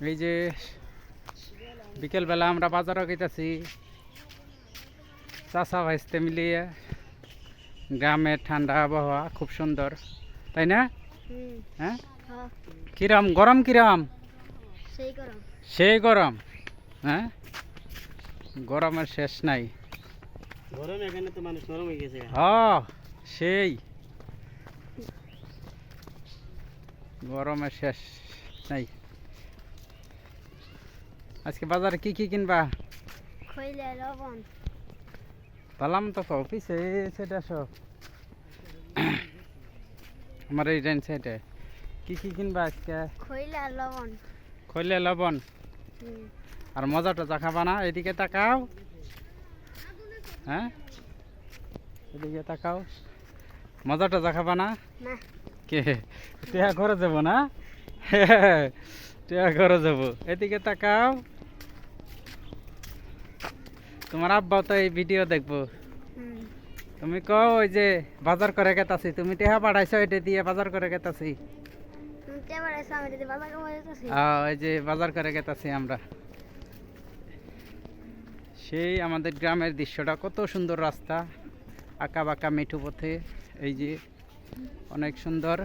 এই যে বিকেলবেলা আমরা বাজারও গেতেছি চাষা ভাইস্তে মিলিয়ে। গ্রামের ঠান্ডা আবহাওয়া খুব সুন্দর, তাই না? হ্যাঁ, কিরম গরম? কিরম? সেই গরম। হ্যাঁ, গরমের শেষ নাই। গরম এখানে তো মানুষ নরম হয়ে গেছে। সেই গরমের শেষ নাই। আজকে বাজারে কি কি কিনবা? খৈলা লবণ। পালাম তো অফিসে সেটা সব আমার এই ডাইন সাইডে কি কি কিনবা আজকে? খৈলা লবণ। খইলে লবণ আর মজা টজা খাবা না? এদিকে তাকাও। হ্যাঁ, এদিকে তাকাও। মজা টজা খাবা না? না। কে টিয়া ঘরে যাব না? টিয়া ঘরে যাব। এদিকে তাকাও। তোমার আব্বাও তো এই ভিডিও দেখবো। তুমি কও ওই যে বাজার করে গেতাছি, তুমি টেহা পাঠাইছো, এটা দিয়ে বাজার করে গেতাছি। ওই যে বাজার করে গেতাছি আমরা। সেই আমাদের গ্রামের দৃশ্যটা কত সুন্দর, রাস্তা আঁকা বাঁকা মেঠো পথে, এই যে অনেক সুন্দর।